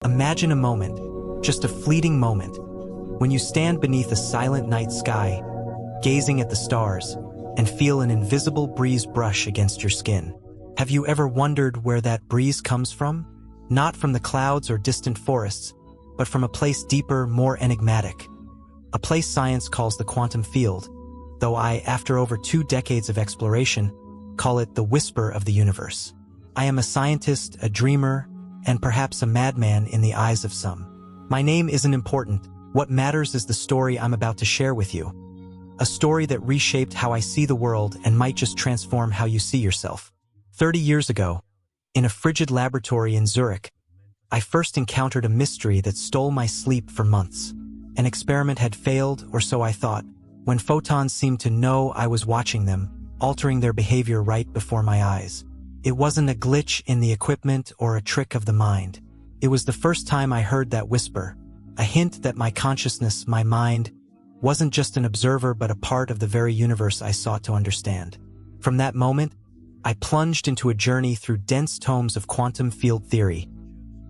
Imagine a moment, just a fleeting moment, when you stand beneath a silent night sky, gazing at the stars, and feel an invisible breeze brush against your skin. Have you ever wondered where that breeze comes from? Not from the clouds or distant forests, but from a place deeper, more enigmatic. A place science calls the quantum field, though I, after over 2 decades of exploration, call it the whisper of the universe. I am a scientist, a dreamer, and perhaps a madman in the eyes of some. My name isn't important. What matters is the story I'm about to share with you. A story that reshaped how I see the world and might just transform how you see yourself. 30 years ago, in a frigid laboratory in Zurich, I first encountered a mystery that stole my sleep for months. An experiment had failed, or so I thought, when photons seemed to know I was watching them, altering their behavior right before my eyes. It wasn't a glitch in the equipment or a trick of the mind. It was the first time I heard that whisper, a hint that my consciousness, my mind, wasn't just an observer but a part of the very universe I sought to understand. From that moment, I plunged into a journey through dense tomes of quantum field theory,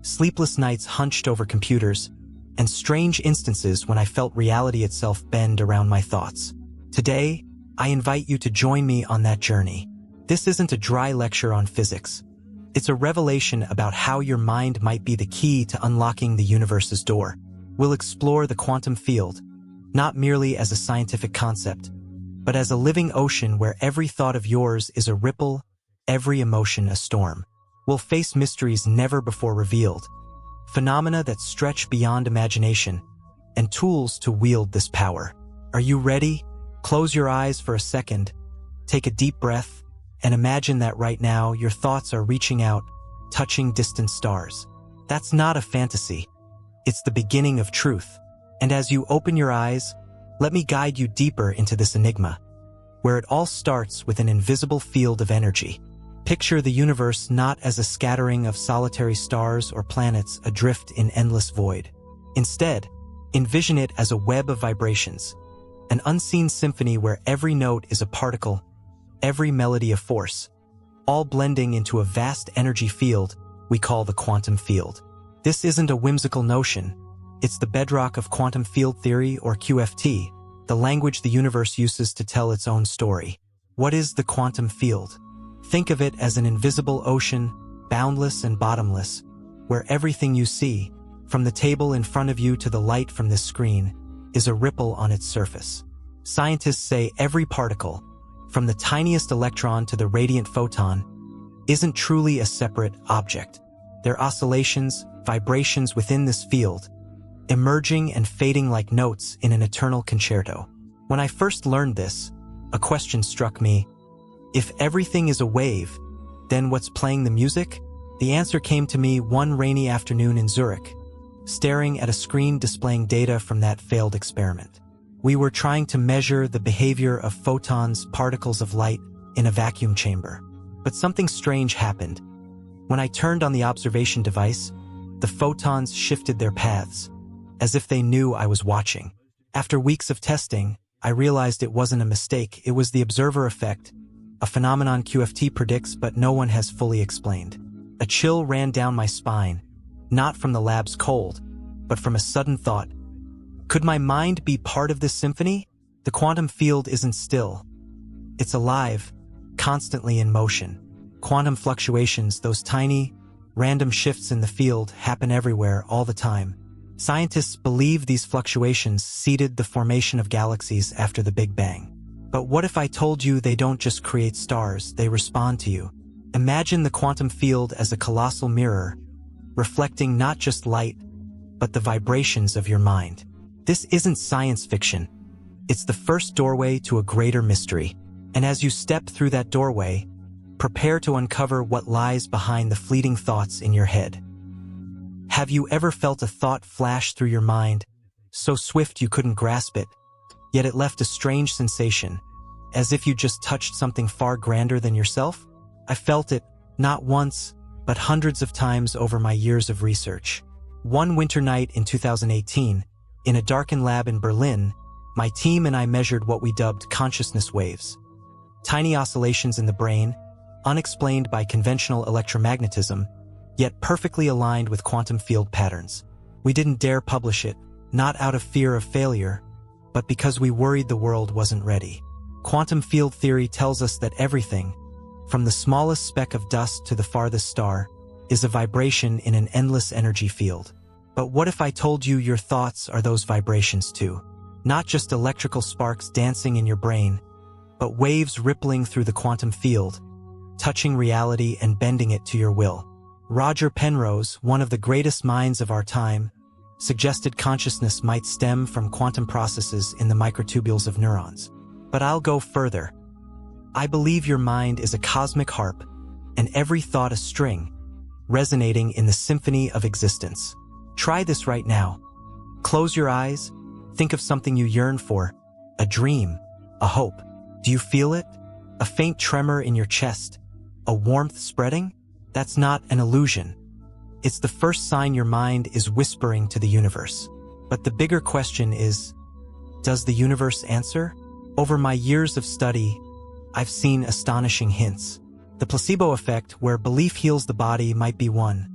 sleepless nights hunched over computers, and strange instances when I felt reality itself bend around my thoughts. Today, I invite you to join me on that journey. This isn't a dry lecture on physics. It's a revelation about how your mind might be the key to unlocking the universe's door. We'll explore the quantum field, not merely as a scientific concept, but as a living ocean where every thought of yours is a ripple, every emotion a storm. We'll face mysteries never before revealed, phenomena that stretch beyond imagination, and tools to wield this power. Are you ready? Close your eyes for a second, take a deep breath, and imagine that right now your thoughts are reaching out, touching distant stars. That's not a fantasy. It's the beginning of truth. And as you open your eyes, let me guide you deeper into this enigma, where it all starts with an invisible field of energy. Picture the universe not as a scattering of solitary stars or planets adrift in endless void. Instead, envision it as a web of vibrations, an unseen symphony where every note is a particle, every melody a force, all blending into a vast energy field we call the quantum field. This isn't a whimsical notion. It's the bedrock of quantum field theory, or QFT, the language the universe uses to tell its own story. What is the quantum field? Think of it as an invisible ocean, boundless and bottomless, where everything you see, from the table in front of you to the light from this screen, is a ripple on its surface. Scientists say every particle, from the tiniest electron to the radiant photon, isn't truly a separate object. They're oscillations, vibrations within this field, emerging and fading like notes in an eternal concerto. When I first learned this, a question struck me. If everything is a wave, then what's playing the music? The answer came to me one rainy afternoon in Zurich, staring at a screen displaying data from that failed experiment. We were trying to measure the behavior of photons, particles of light, in a vacuum chamber. But something strange happened. When I turned on the observation device, the photons shifted their paths, as if they knew I was watching. After weeks of testing, I realized it wasn't a mistake. It was the observer effect, a phenomenon QFT predicts but no one has fully explained. A chill ran down my spine, not from the lab's cold, but from a sudden thought. Could my mind be part of this symphony? The quantum field isn't still. It's alive, constantly in motion. Quantum fluctuations, those tiny, random shifts in the field, happen everywhere, all the time. Scientists believe these fluctuations seeded the formation of galaxies after the Big Bang. But what if I told you they don't just create stars, they respond to you? Imagine the quantum field as a colossal mirror, reflecting not just light, but the vibrations of your mind. This isn't science fiction. It's the first doorway to a greater mystery. And as you step through that doorway, prepare to uncover what lies behind the fleeting thoughts in your head. Have you ever felt a thought flash through your mind, so swift you couldn't grasp it, yet it left a strange sensation, as if you just touched something far grander than yourself? I felt it, not once, but hundreds of times over my years of research. One winter night in 2018, in a darkened lab in Berlin, my team and I measured what we dubbed consciousness waves. Tiny oscillations in the brain, unexplained by conventional electromagnetism, yet perfectly aligned with quantum field patterns. We didn't dare publish it, not out of fear of failure, but because we worried the world wasn't ready. Quantum field theory tells us that everything, from the smallest speck of dust to the farthest star, is a vibration in an endless energy field. But what if I told you your thoughts are those vibrations too? Not just electrical sparks dancing in your brain, but waves rippling through the quantum field, touching reality and bending it to your will. Roger Penrose, one of the greatest minds of our time, suggested consciousness might stem from quantum processes in the microtubules of neurons. But I'll go further. I believe your mind is a cosmic harp, and every thought a string, resonating in the symphony of existence. Try this right now. Close your eyes, think of something you yearn for, a dream, a hope. Do you feel it? A faint tremor in your chest, a warmth spreading? That's not an illusion. It's the first sign your mind is whispering to the universe. But the bigger question is, does the universe answer? Over my years of study, I've seen astonishing hints. The placebo effect, where belief heals the body, might be one.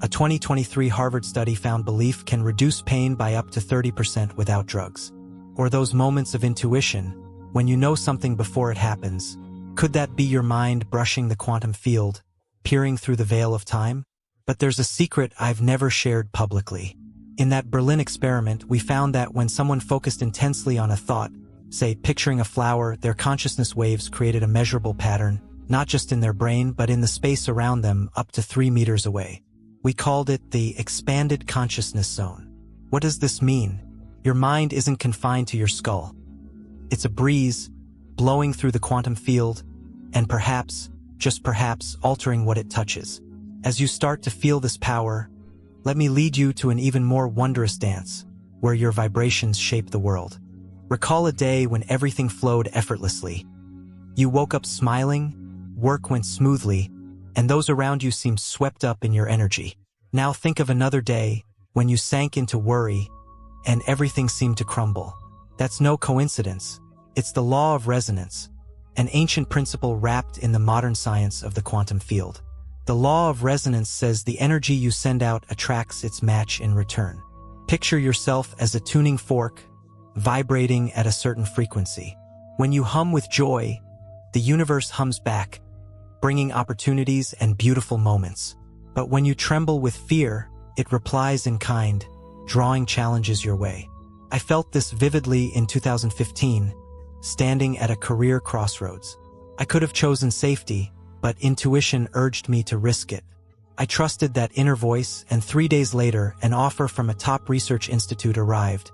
A 2023 Harvard study found belief can reduce pain by up to 30% without drugs. Or those moments of intuition, when you know something before it happens. Could that be your mind brushing the quantum field, peering through the veil of time? But there's a secret I've never shared publicly. In that Berlin experiment, we found that when someone focused intensely on a thought, say picturing a flower, their consciousness waves created a measurable pattern, not just in their brain but in the space around them up to 3 meters away. We called it the expanded consciousness zone. What does this mean? Your mind isn't confined to your skull. It's a breeze, blowing through the quantum field, and perhaps, just perhaps, altering what it touches. As you start to feel this power, let me lead you to an even more wondrous dance, where your vibrations shape the world. Recall a day when everything flowed effortlessly. You woke up smiling, work went smoothly, and those around you seemed swept up in your energy. Now think of another day when you sank into worry and everything seemed to crumble. That's no coincidence. It's the law of resonance, an ancient principle wrapped in the modern science of the quantum field. The law of resonance says the energy you send out attracts its match in return. Picture yourself as a tuning fork, vibrating at a certain frequency. When you hum with joy, the universe hums back, bringing opportunities and beautiful moments. But when you tremble with fear, it replies in kind, drawing challenges your way. I felt this vividly in 2015, standing at a career crossroads. I could have chosen safety, but intuition urged me to risk it. I trusted that inner voice, and 3 days later, an offer from a top research institute arrived,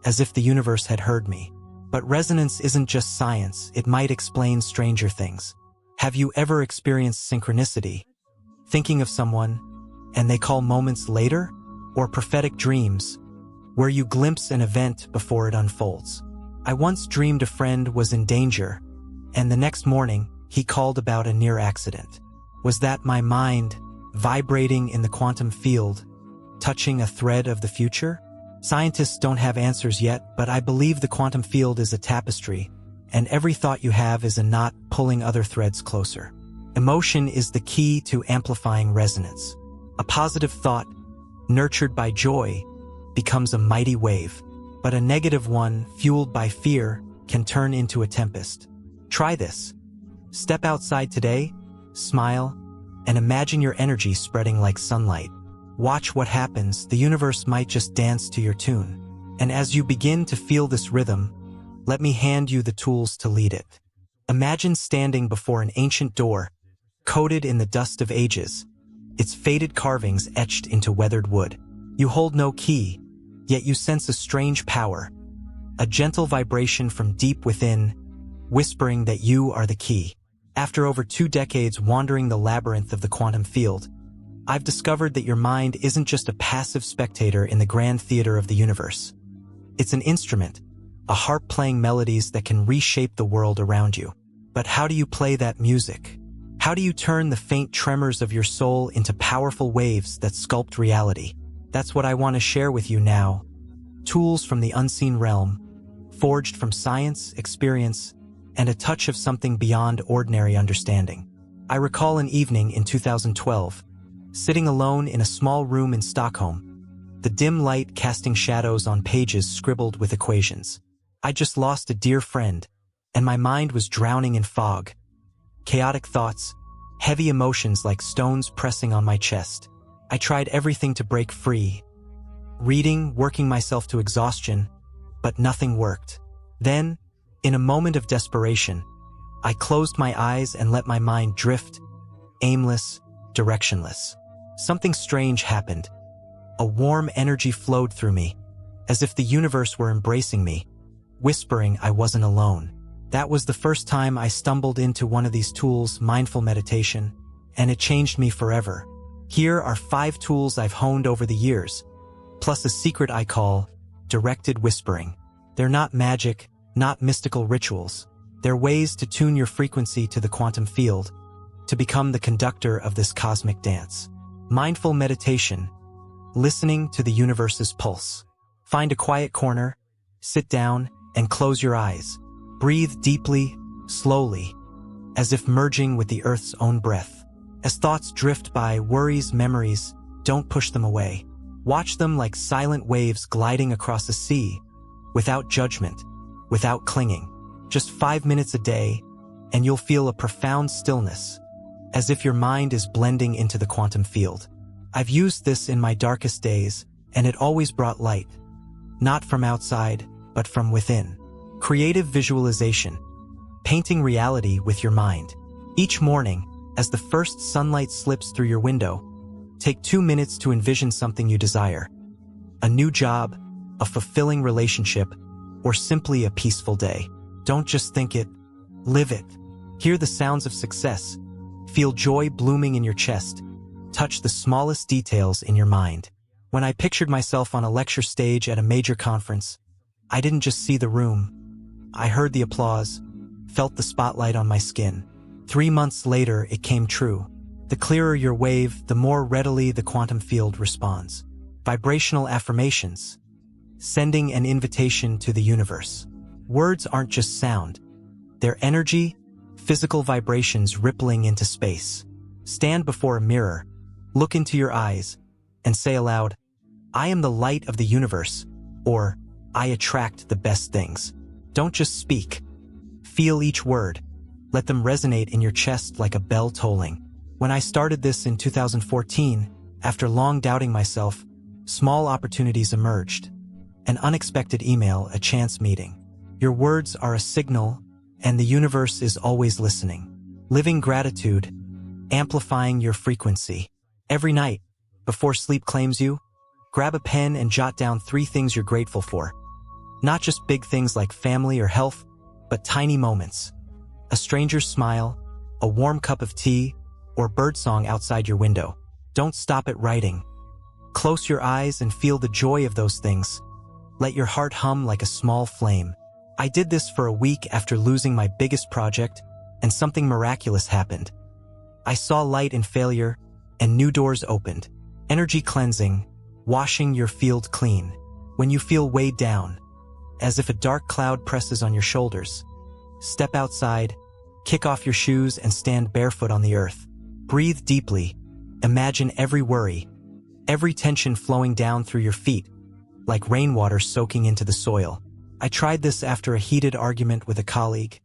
as if the universe had heard me. But resonance isn't just science, it might explain stranger things. Have you ever experienced synchronicity? Thinking of someone, and they call moments later? Or prophetic dreams, where you glimpse an event before it unfolds? I once dreamed a friend was in danger, and the next morning, he called about a near accident. Was that my mind, vibrating in the quantum field, touching a thread of the future? Scientists don't have answers yet, but I believe the quantum field is a tapestry, and every thought you have is a knot pulling other threads closer. Emotion is the key to amplifying resonance. A positive thought, nurtured by joy, becomes a mighty wave, but a negative one, fueled by fear, can turn into a tempest. Try this. Step outside today, smile, and imagine your energy spreading like sunlight. Watch what happens. The universe might just dance to your tune. And as you begin to feel this rhythm, let me hand you the tools to lead it. Imagine standing before an ancient door, coated in the dust of ages, its faded carvings etched into weathered wood. You hold no key, yet you sense a strange power, a gentle vibration from deep within, whispering that you are the key. After over 2 decades wandering the labyrinth of the quantum field, I've discovered that your mind isn't just a passive spectator in the grand theater of the universe. It's an instrument, a harp playing melodies that can reshape the world around you. But how do you play that music? How do you turn the faint tremors of your soul into powerful waves that sculpt reality? That's what I want to share with you now. Tools from the unseen realm, forged from science, experience, and a touch of something beyond ordinary understanding. I recall an evening in 2012, Sitting alone in a small room in Stockholm, the dim light casting shadows on pages scribbled with equations. I just lost a dear friend, and my mind was drowning in fog. Chaotic thoughts, heavy emotions like stones pressing on my chest. I tried everything to break free. Reading, working myself to exhaustion, but nothing worked. Then, in a moment of desperation, I closed my eyes and let my mind drift, aimless, directionless. Something strange happened. A warm energy flowed through me, as if the universe were embracing me, whispering I wasn't alone. That was the first time I stumbled into one of these tools, mindful meditation, and it changed me forever. Here are 5 tools I've honed over the years, plus a secret I call directed whispering. They're not magic, not mystical rituals. They're ways to tune your frequency to the quantum field, to become the conductor of this cosmic dance. Mindful meditation, listening to the universe's pulse. Find a quiet corner, sit down, and close your eyes. Breathe deeply, slowly, as if merging with the earth's own breath. As thoughts drift by, worries, memories, don't push them away. Watch them like silent waves gliding across the sea, without judgment, without clinging. Just 5 minutes a day, and you'll feel a profound stillness, as if your mind is blending into the quantum field. I've used this in my darkest days, and it always brought light. Not from outside, but from within. Creative visualization. Painting reality with your mind. Each morning, as the first sunlight slips through your window, take 2 minutes to envision something you desire. A new job, a fulfilling relationship, or simply a peaceful day. Don't just think it, live it. Hear the sounds of success. Feel joy blooming in your chest. Touch the smallest details in your mind. When I pictured myself on a lecture stage at a major conference, I didn't just see the room. I heard the applause, felt the spotlight on my skin. 3 months later, it came true. The clearer your wave, the more readily the quantum field responds. Vibrational affirmations. Sending an invitation to the universe. Words aren't just sound. They're energy, physical vibrations rippling into space. Stand before a mirror, look into your eyes, and say aloud, I am the light of the universe, or I attract the best things. Don't just speak. Feel each word. Let them resonate in your chest like a bell tolling. When I started this in 2014, after long doubting myself, small opportunities emerged. An unexpected email, a chance meeting. Your words are a signal, and the universe is always listening. Living gratitude, amplifying your frequency. Every night, before sleep claims you, grab a pen and jot down 3 things you're grateful for. Not just big things like family or health, but tiny moments. A stranger's smile, a warm cup of tea, or birdsong outside your window. Don't stop at writing. Close your eyes and feel the joy of those things. Let your heart hum like a small flame. I did this for a week after losing my biggest project, and something miraculous happened. I saw light in failure, and new doors opened. Energy cleansing, washing your field clean. When you feel weighed down, as if a dark cloud presses on your shoulders, step outside, kick off your shoes, and stand barefoot on the earth. Breathe deeply. Imagine every worry, every tension flowing down through your feet, like rainwater soaking into the soil. I tried this after a heated argument with a colleague,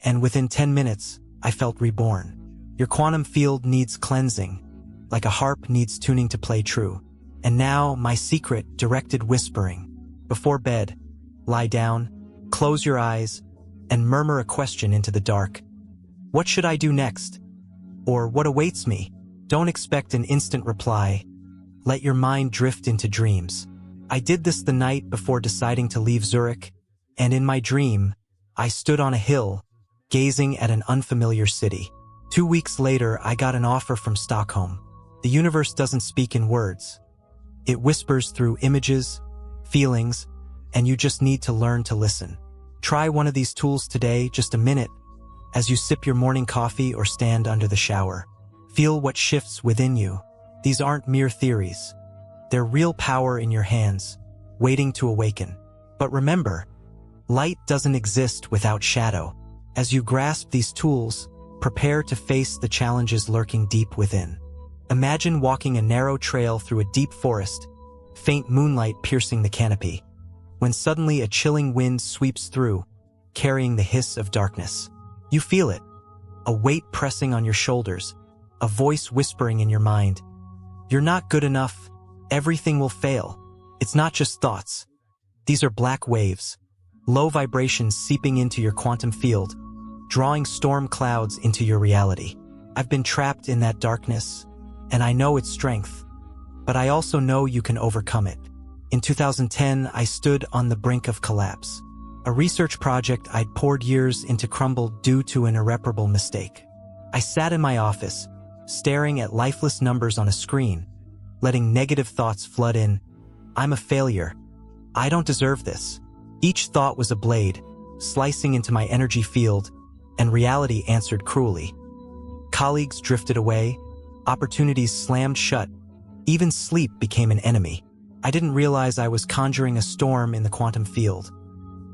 and within 10 minutes, I felt reborn. Your quantum field needs cleansing, like a harp needs tuning to play true. And now, my secret, directed whispering. Before bed, lie down, close your eyes, and murmur a question into the dark. What should I do next? Or what awaits me? Don't expect an instant reply. Let your mind drift into dreams. I did this the night before deciding to leave Zurich, and in my dream, I stood on a hill, gazing at an unfamiliar city. 2 weeks later, I got an offer from Stockholm. The universe doesn't speak in words. It whispers through images, feelings, and you just need to learn to listen. Try one of these tools today, just a minute, as you sip your morning coffee or stand under the shower. Feel what shifts within you. These aren't mere theories. They're real power in your hands, waiting to awaken. But remember, light doesn't exist without shadow. As you grasp these tools, prepare to face the challenges lurking deep within. Imagine walking a narrow trail through a deep forest, faint moonlight piercing the canopy, when suddenly a chilling wind sweeps through, carrying the hiss of darkness. You feel it, a weight pressing on your shoulders, a voice whispering in your mind. You're not good enough, everything will fail. It's not just thoughts. These are black waves, low vibrations seeping into your quantum field, drawing storm clouds into your reality. I've been trapped in that darkness, and I know its strength, but I also know you can overcome it. In 2010, I stood on the brink of collapse. A research project I'd poured years into crumbled due to an irreparable mistake. I sat in my office, staring at lifeless numbers on a screen, letting negative thoughts flood in. I'm a failure. I don't deserve this. Each thought was a blade, slicing into my energy field, and reality answered cruelly. Colleagues drifted away, opportunities slammed shut, even sleep became an enemy. I didn't realize I was conjuring a storm in the quantum field.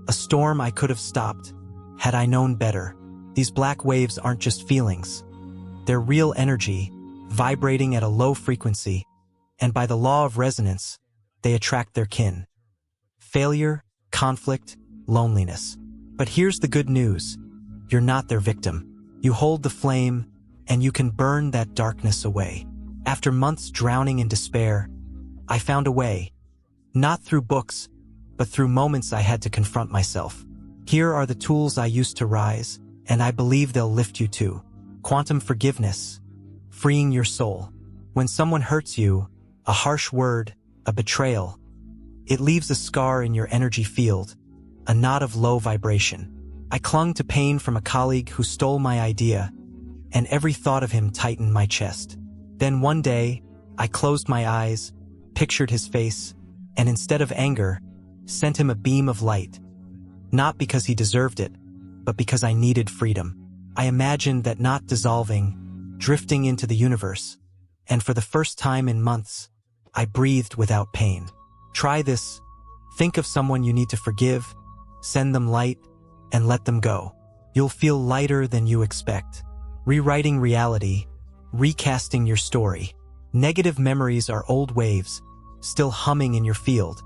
A storm I could have stopped, had I known better. These black waves aren't just feelings. They're real energy, vibrating at a low frequency, and by the law of resonance, they attract their kin. Failure, conflict, loneliness. But here's the good news. You're not their victim. You hold the flame, and you can burn that darkness away. After months drowning in despair, I found a way. Not through books, but through moments I had to confront myself. Here are the tools I used to rise, and I believe they'll lift you too. Quantum forgiveness, freeing your soul. When someone hurts you, a harsh word, a betrayal, it leaves a scar in your energy field, a knot of low vibration. I clung to pain from a colleague who stole my idea, and every thought of him tightened my chest. Then one day, I closed my eyes, pictured his face, and instead of anger, sent him a beam of light. Not because he deserved it, but because I needed freedom. I imagined that not dissolving, drifting into the universe, and for the first time in months, I breathed without pain. Try this. Think of someone you need to forgive, send them light, and let them go. You'll feel lighter than you expect. Rewriting reality, recasting your story. Negative memories are old waves, still humming in your field,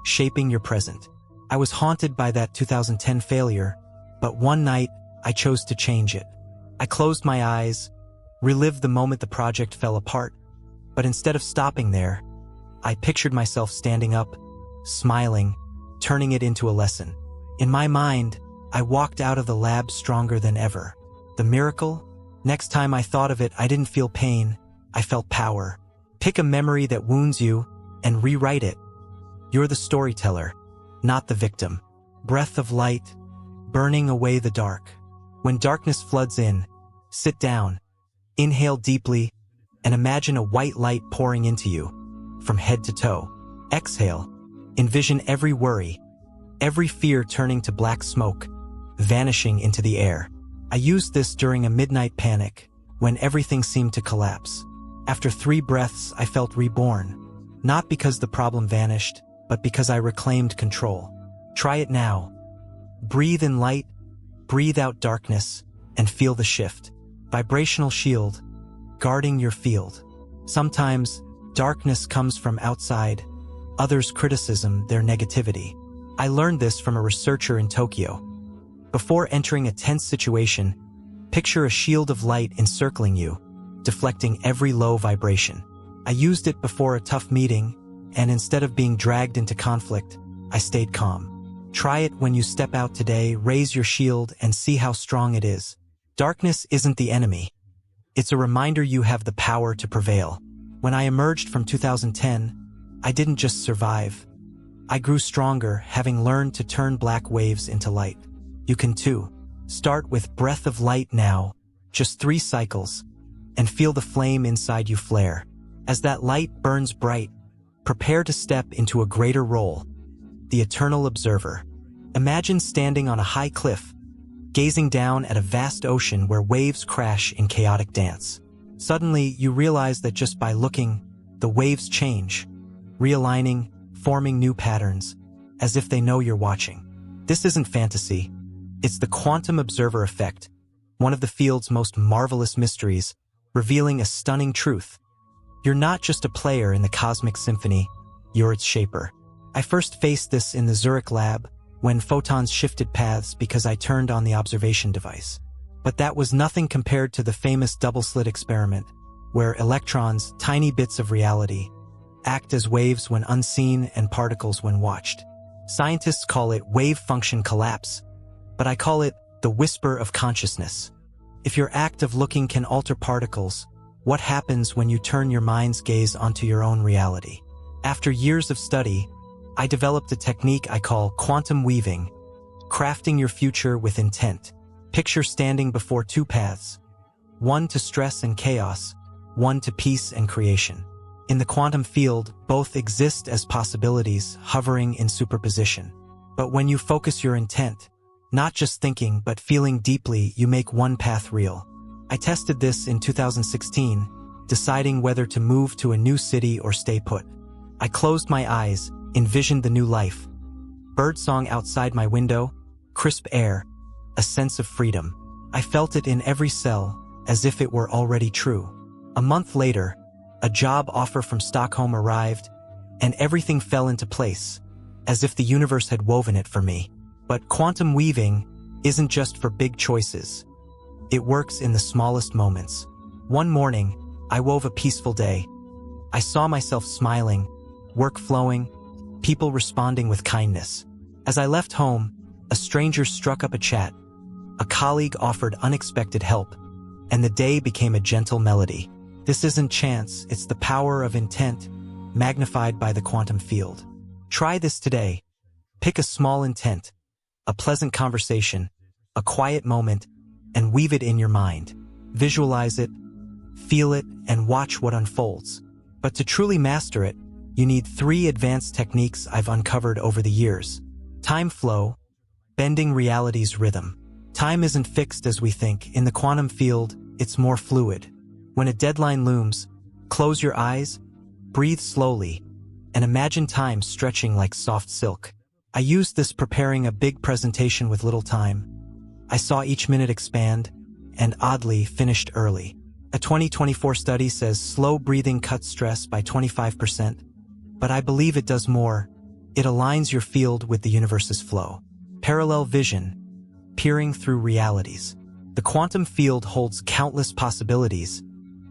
shaping your present. I was haunted by that 2010 failure, but one night, I chose to change it. I closed my eyes, relived the moment the project fell apart, but instead of stopping there, I pictured myself standing up, smiling, turning it into a lesson. In my mind, I walked out of the lab stronger than ever. The miracle? Next time I thought of it, I didn't feel pain, I felt power. Pick a memory that wounds you and rewrite it. You're the storyteller, not the victim. Breath of light, burning away the dark. When darkness floods in, sit down, inhale deeply, and imagine a white light pouring into you, from head to toe. Exhale, envision every worry, every fear turning to black smoke, vanishing into the air. I used this during a midnight panic, when everything seemed to collapse. After 3 breaths, I felt reborn, not because the problem vanished, but because I reclaimed control. Try it now. Breathe in light, breathe out darkness, and feel the shift. Vibrational shield, guarding your field. Sometimes, darkness comes from outside, others criticism, their negativity. I learned this from a researcher in Tokyo. Before entering a tense situation, picture a shield of light encircling you, deflecting every low vibration. I used it before a tough meeting, and instead of being dragged into conflict, I stayed calm. Try it when you step out today, raise your shield and see how strong it is. Darkness isn't the enemy. It's a reminder you have the power to prevail. When I emerged from 2010, I didn't just survive. I grew stronger, having learned to turn black waves into light. You can too. Start with breath of light now, just 3 cycles, and feel the flame inside you flare. As that light burns bright, prepare to step into a greater role, the eternal observer. Imagine standing on a high cliff, gazing down at a vast ocean where waves crash in chaotic dance. Suddenly, you realize that just by looking, the waves change, realigning, forming new patterns, as if they know you're watching. This isn't fantasy. It's the quantum observer effect, one of the field's most marvelous mysteries, revealing a stunning truth. You're not just a player in the cosmic symphony, you're its shaper. I first faced this in the Zurich lab, when photons shifted paths because I turned on the observation device. But that was nothing compared to the famous double-slit experiment, where electrons, tiny bits of reality, act as waves when unseen and particles when watched. Scientists call it wave function collapse, but I call it the whisper of consciousness. If your act of looking can alter particles, what happens when you turn your mind's gaze onto your own reality? After years of study, I developed a technique I call quantum weaving, crafting your future with intent. Picture standing before two paths, one to stress and chaos, one to peace and creation. In the quantum field, both exist as possibilities hovering in superposition. But when you focus your intent, not just thinking but feeling deeply, you make one path real. I tested this in 2016, deciding whether to move to a new city or stay put. I closed my eyes, envisioned the new life. Birdsong outside my window, crisp air, a sense of freedom. I felt it in every cell, as if it were already true. A month later, a job offer from Stockholm arrived, and everything fell into place, as if the universe had woven it for me. But quantum weaving isn't just for big choices. It works in the smallest moments. One morning, I wove a peaceful day. I saw myself smiling, work flowing, people responding with kindness. As I left home, a stranger struck up a chat. A colleague offered unexpected help, and the day became a gentle melody. This isn't chance, it's the power of intent, magnified by the quantum field. Try this today. Pick a small intent, a pleasant conversation, a quiet moment, and weave it in your mind. Visualize it, feel it, and watch what unfolds. But to truly master it, you need 3 advanced techniques I've uncovered over the years. Time flow, bending reality's rhythm. Time isn't fixed as we think. In the quantum field, it's more fluid. When a deadline looms, close your eyes, breathe slowly, and imagine time stretching like soft silk. I used this preparing a big presentation with little time. I saw each minute expand, and oddly finished early. A 2024 study says slow breathing cuts stress by 25%, but I believe it does more. It aligns your field with the universe's flow. Parallel vision, peering through realities. The quantum field holds countless possibilities,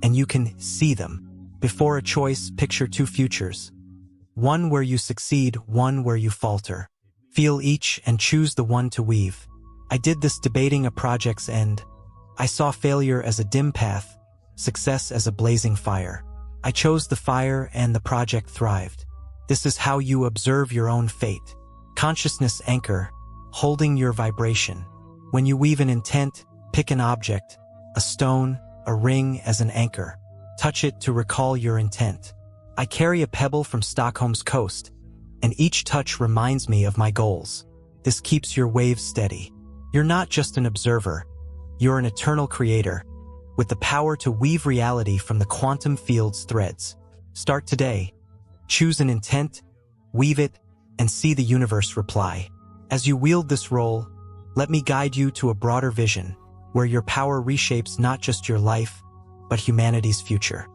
and you can see them. Before a choice, picture 2 futures. One where you succeed, one where you falter. Feel each and choose the one to weave. I did this debating a project's end. I saw failure as a dim path, success as a blazing fire. I chose the fire and the project thrived. This is how you observe your own fate. Consciousness anchor, holding your vibration. When you weave an intent, pick an object, a stone, a ring as an anchor. Touch it to recall your intent. I carry a pebble from Stockholm's coast, and each touch reminds me of my goals. This keeps your waves steady. You're not just an observer, you're an eternal creator, with the power to weave reality from the quantum field's threads. Start today. Choose an intent, weave it, and see the universe reply. As you wield this role, let me guide you to a broader vision, where your power reshapes not just your life, but humanity's future.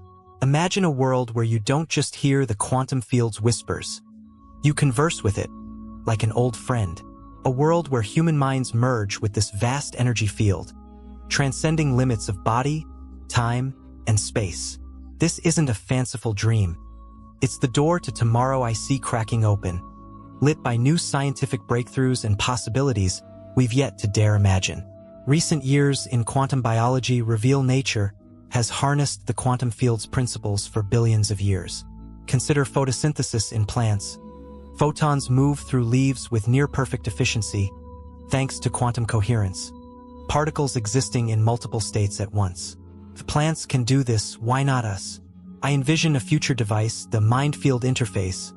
Imagine a world where you don't just hear the quantum field's whispers. You converse with it, like an old friend. A world where human minds merge with this vast energy field, transcending limits of body, time, and space. This isn't a fanciful dream. It's the door to tomorrow I see cracking open, lit by new scientific breakthroughs and possibilities we've yet to dare imagine. Recent years in quantum biology reveal nature has harnessed the quantum field's principles for billions of years. Consider photosynthesis in plants. Photons move through leaves with near-perfect efficiency, thanks to quantum coherence. Particles existing in multiple states at once. If plants can do this, why not us? I envision a future device, the mind field interface,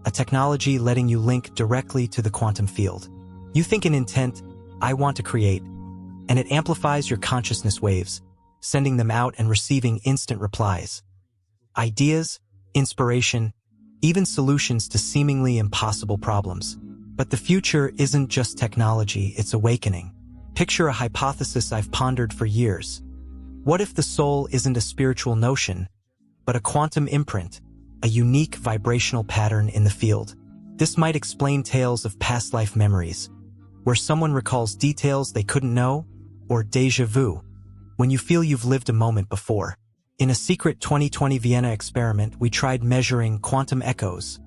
a technology letting you link directly to the quantum field. You think an intent, I want to create, and it amplifies your consciousness waves, sending them out and receiving instant replies. Ideas, inspiration, even solutions to seemingly impossible problems. But the future isn't just technology, it's awakening. Picture a hypothesis I've pondered for years. What if the soul isn't a spiritual notion, but a quantum imprint, a unique vibrational pattern in the field. This might explain tales of past life memories, where someone recalls details they couldn't know, or déjà vu, when you feel you've lived a moment before. In a secret 2020 Vienna experiment, we tried measuring quantum echoes,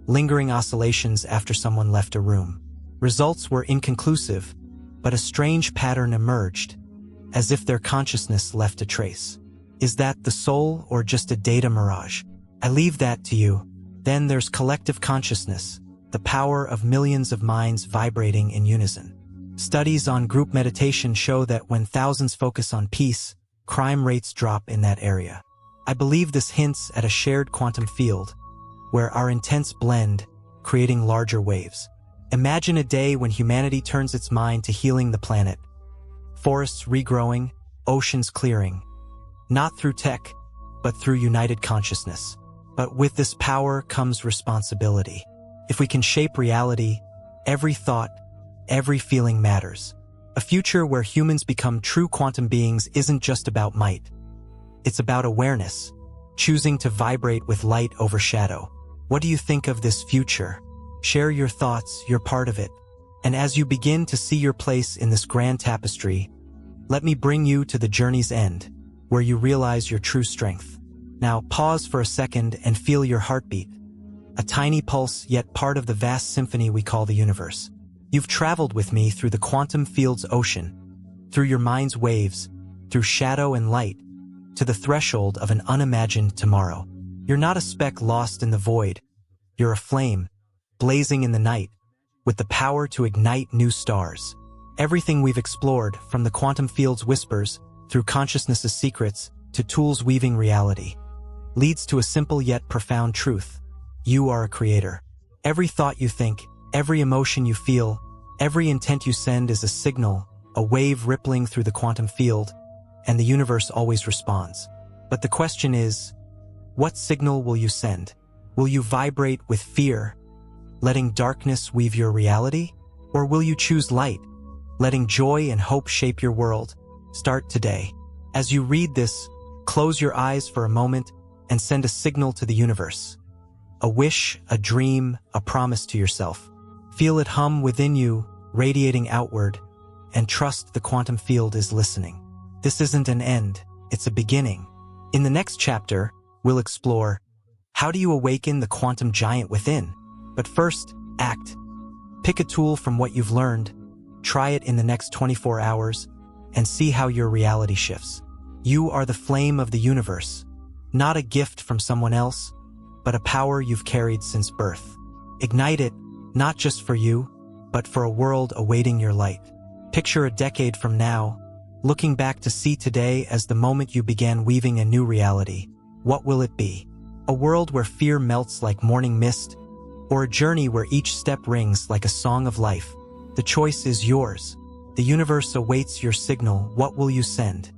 lingering oscillations after someone left a room. Results were inconclusive, but a strange pattern emerged, as if their consciousness left a trace. Is that the soul or just a data mirage? I leave that to you. Then there's collective consciousness, the power of millions of minds vibrating in unison. Studies on group meditation show that when thousands focus on peace, crime rates drop in that area. I believe this hints at a shared quantum field, where our intents blend, creating larger waves. Imagine a day when humanity turns its mind to healing the planet. Forests regrowing, oceans clearing. Not through tech, but through united consciousness. But with this power comes responsibility. If we can shape reality, every thought, every feeling matters. A future where humans become true quantum beings isn't just about might. It's about awareness, choosing to vibrate with light over shadow. What do you think of this future? Share your thoughts, you're part of it. And as you begin to see your place in this grand tapestry, let me bring you to the journey's end, where you realize your true strength. Now pause for a second and feel your heartbeat. A tiny pulse, yet part of the vast symphony we call the universe. You've traveled with me through the quantum field's ocean, through your mind's waves, through shadow and light, to the threshold of an unimagined tomorrow. You're not a speck lost in the void. You're a flame, blazing in the night, with the power to ignite new stars. Everything we've explored, from the quantum field's whispers, through consciousness's secrets, to tools weaving reality, leads to a simple yet profound truth. You are a creator. Every thought you think, every emotion you feel, every intent you send is a signal, a wave rippling through the quantum field, and the universe always responds. But the question is, what signal will you send? Will you vibrate with fear, letting darkness weave your reality? Or will you choose light, letting joy and hope shape your world? Start today. As you read this, close your eyes for a moment and send a signal to the universe. A wish, a dream, a promise to yourself. Feel it hum within you, radiating outward, and trust the quantum field is listening. This isn't an end, it's a beginning. In the next chapter, we'll explore, how do you awaken the quantum giant within? But first, act. Pick a tool from what you've learned, try it in the next 24 hours, and see how your reality shifts. You are the flame of the universe, not a gift from someone else, but a power you've carried since birth. Ignite it, not just for you, but for a world awaiting your light. Picture a decade from now, looking back to see today as the moment you began weaving a new reality. What will it be? A world where fear melts like morning mist, or a journey where each step rings like a song of life? The choice is yours. The universe awaits your signal. What will you send?